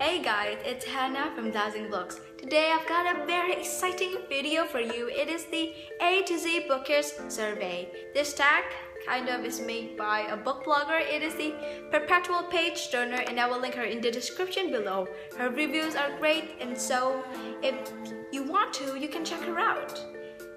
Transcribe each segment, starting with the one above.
Hey guys, it's Hannah from Dazzlingbooks. Today I've got a very exciting video for you. It is the A to Z Bookish Survey. This tag kind of is made by a book blogger. It is the perpetual page turner and I will link her in the description below. Her reviews are great and so if you want to, you can check her out.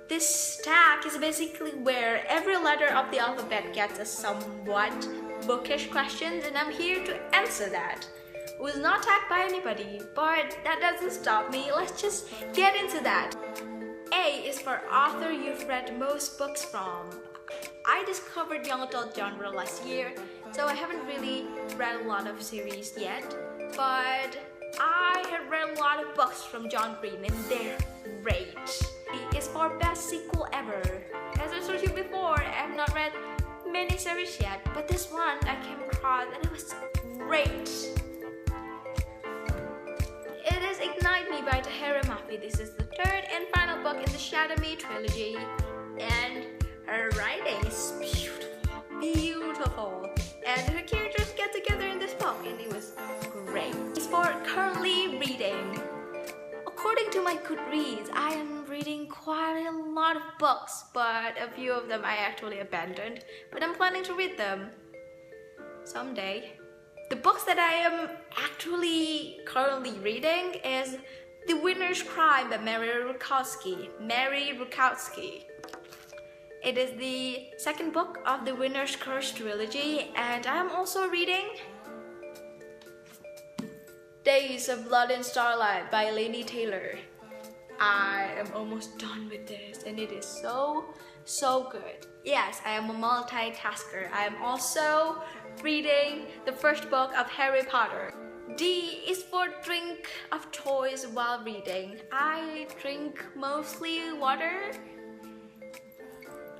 This tag is basically where every letter of the alphabet gets a somewhat bookish question and I'm here to answer that. It was not tagged by anybody, but that doesn't stop me. Let's just get into that. A is for author you've read most books from. I discovered young adult genre last year, so I haven't really read a lot of series yet, but I have read a lot of books from John Green and they're great. B is for best sequel ever. As I told you before, I have not read many series yet, but this one I came across and it was great. It is Ignite Me by Tahira Mafi. This is the third and final book in the Shadow Me trilogy and her writing is beautiful. And her characters get together in this book and it was great. It's for currently reading. According to my GOODREADS, I am reading quite a lot of books, but a few of them I actually abandoned. But I'm planning to read them someday. The books that I am actually currently reading is The Winner's Crime by Mary Rukowski. It is the second book of the Winner's Curse trilogy and I'm also reading Days of Blood and Starlight by Laini Taylor. I am almost done with this and it is so good. Yes, I am a multitasker. I am also reading the first book of Harry Potter. D is for drink of choice while reading. I drink mostly water,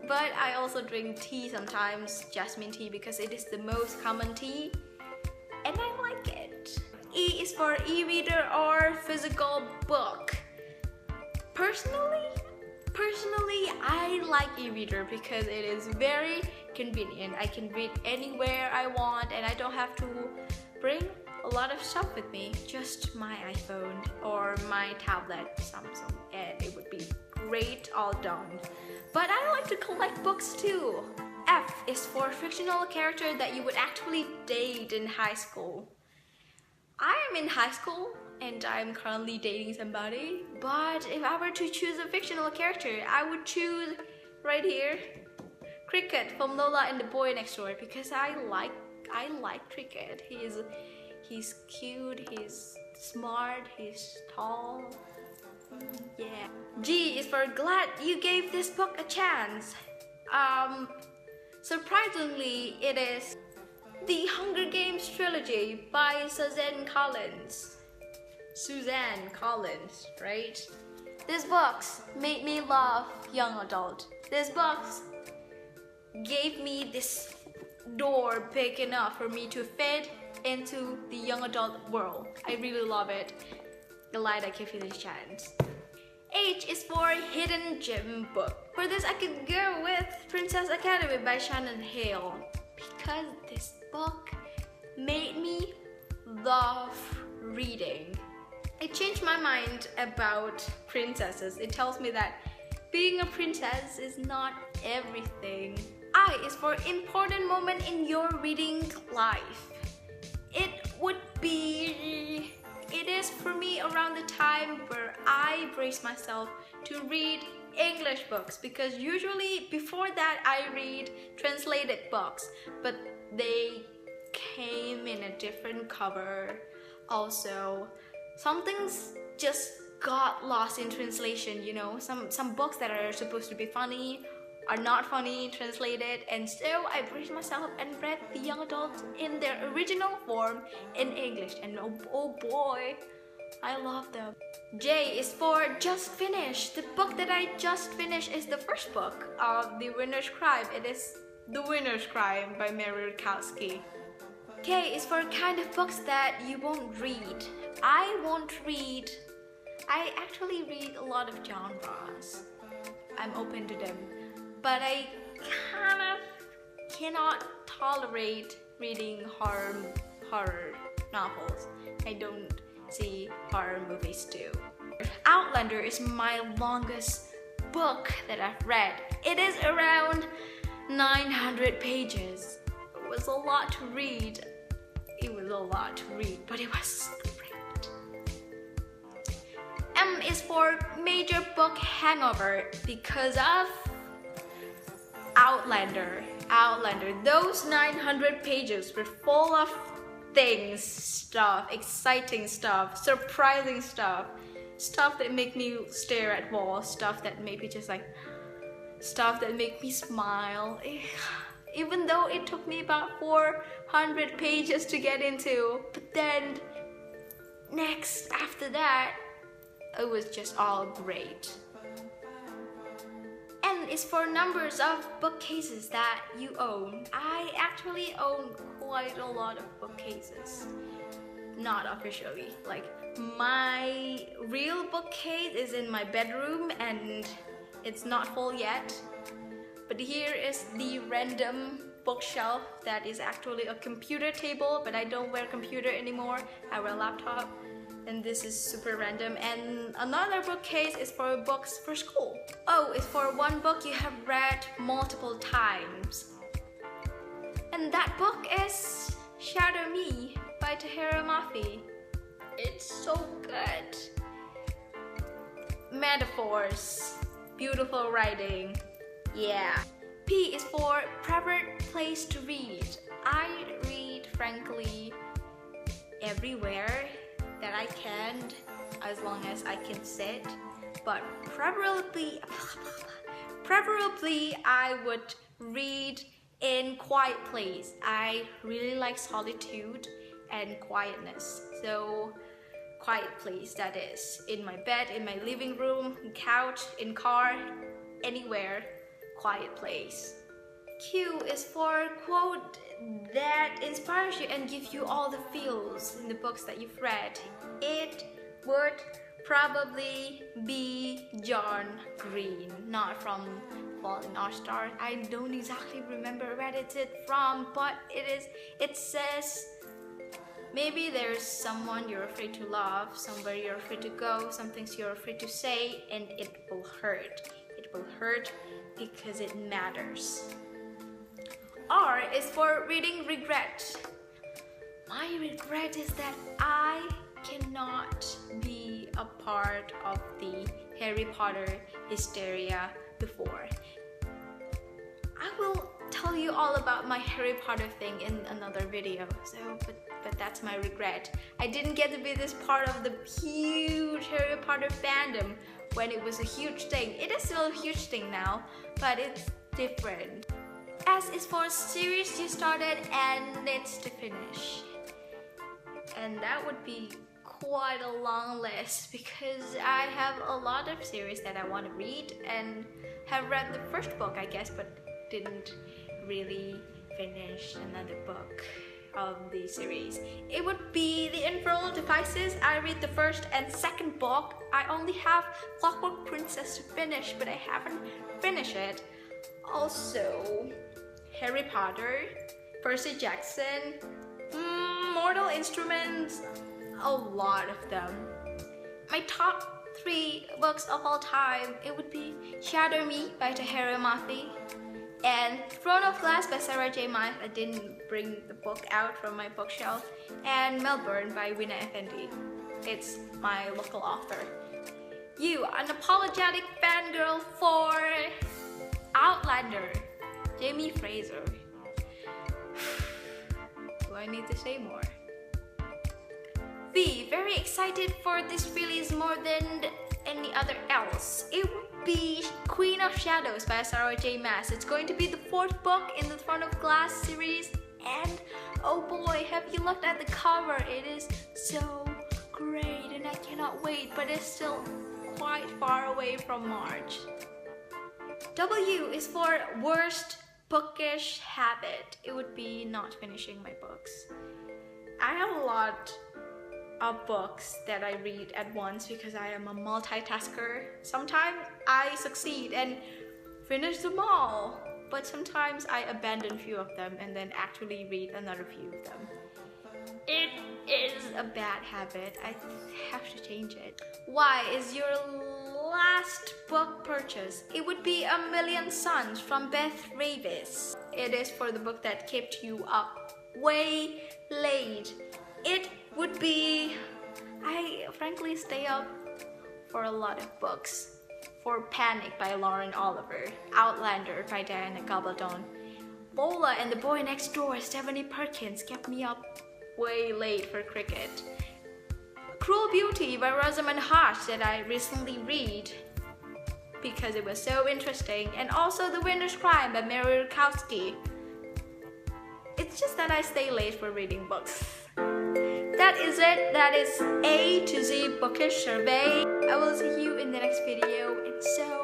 but I also drink tea sometimes, jasmine tea, because it is the most common tea and I like it. E is for e-reader or physical book. Personally, I like e-reader because it is very convenient. I can read anywhere I want and I don't have to bring a lot of stuff with me. Just my iPhone or my tablet, Samsung, and it would be great all done. But I like to collect books too. F is for fictional character that you would actually date in high school. I am in high school and I'm currently dating somebody, but if I were to choose a fictional character, I would choose right here, Cricket from Lola and the Boy Next Door, because I like Cricket. He's cute, he's smart, he's tall. Yeah. G is for glad you gave this book a chance. Surprisingly, it is The Hunger Games trilogy by Suzanne Collins, right? These books made me love young adult. These books gave me this door big enough for me to fit into the young adult world. I really love it. Glad I gave you this chance. H is for hidden gem book. For this I could go with Princess Academy by Shannon Hale because this book made me love reading. It changed my mind about princesses. It tells me that being a princess is not everything. I is for important moment in your reading life. It is for me around the time where I brace myself to read English books, because usually before that I read translated books, but they came in a different cover. Also, some things just got lost in translation, you know. Some books that are supposed to be funny are not funny translated, and so I braced myself and read the young adults in their original form in English, and oh boy, I love them. J is for just finished. The book that I just finished is the first book of The Winner's Crime. It is The Winner's Crime by Mary Rukowski. K is for kind of books that you won't read. I actually read a lot of genres. I'm open to them. But I kind of cannot tolerate reading horror novels. I don't see horror movies too. Outlander is my longest book that I've read. It is around 900 pages. It was a lot to read. But it was great. M is for major book hangover because of Outlander. Those 900 pages were full of things, stuff, exciting stuff, surprising stuff that make me stare at walls, stuff that make me smile. Even though it took me about 400 pages to get into, but then after that, it was just all great. N is for numbers of bookcases that you own. I actually own quite a lot of bookcases. Not officially. Like, my real bookcase is in my bedroom and it's not full yet. But here is the random bookshelf that is actually a computer table, but I don't wear computer anymore. I wear laptop. And this is super random. And another bookcase is for books for school. O is for one book you have read multiple times. And that book is Shadow Me by Tahereh Mafi. It's so good. Metaphors, beautiful writing, yeah. P is for preferred place to read. I read, frankly, everywhere that I can, as long as I can sit, but preferably I would read in quiet place. I really like solitude and quietness, so quiet place, that is, in my bed, in my living room, couch, in car, anywhere, quiet place. Q is for quote that inspires you and gives you all the feels in the books that you've read. It would probably be John Green, not from Fault in Our Stars. I don't exactly remember where it's from, but it says, maybe there's someone you're afraid to love, somewhere you're afraid to go, some things you're afraid to say, and it will hurt. It will hurt because it matters. R is for reading regret. My regret is that I cannot be a part of the Harry Potter hysteria before. I will tell you all about my Harry Potter thing in another video, but that's my regret. I didn't get to be this part of the huge Harry Potter fandom when it was a huge thing. It is still a huge thing now, but it's different. S is for series you started and it's to finish. And that would be quite a long list because I have a lot of series that I want to read and have read the first book, I guess, but didn't really finish another book of the series. It would be The Infernal Devices. I read the first and second book. I only have Clockwork Princess to finish, but I haven't finished it. Also, Harry Potter, Percy Jackson, Mortal Instruments, a lot of them. My top 3 books of all time, it would be Shadow Me by Tahereh Mafi and Throne of Glass by Sarah J. Maas. I didn't bring the book out from my bookshelf. And Melbourne by Wina Effendi. It's my local author. You, unapologetic fangirl for Outlander, Jamie Fraser. Do I need to say more? V, very excited for this release more than any other else. It would be Queen of Shadows by Sarah J. Maas. It's going to be the 4th book in the Throne of Glass series, and oh boy, have you looked at the cover? It is so great and I cannot wait, but it's still quite far away from March. W is for worst bookish habit. It would be not finishing my books. I have a lot of books that I read at once because I am a multitasker. Sometimes I succeed and finish them all, but sometimes I abandon a few of them and then actually read another few of them. It is a bad habit. I have to change it. Why is your last book purchase? It would be A Million Suns from Beth Ravis. It is for the book that kept you up way late. It would be, I frankly stay up for a lot of books. For Panic by Lauren Oliver, Outlander by Diana Gabaldon, Bola and the Boy Next Door, Stephanie Perkins kept me up way late for cricket. Cruel Beauty by Rosamund Hush that I recently read because it was so interesting, and also The Winter's Crime by Mary Rukowski. It's just that I stay late for reading books. That is it. That is A to Z Bookish Survey. I will see you in the next video. It's so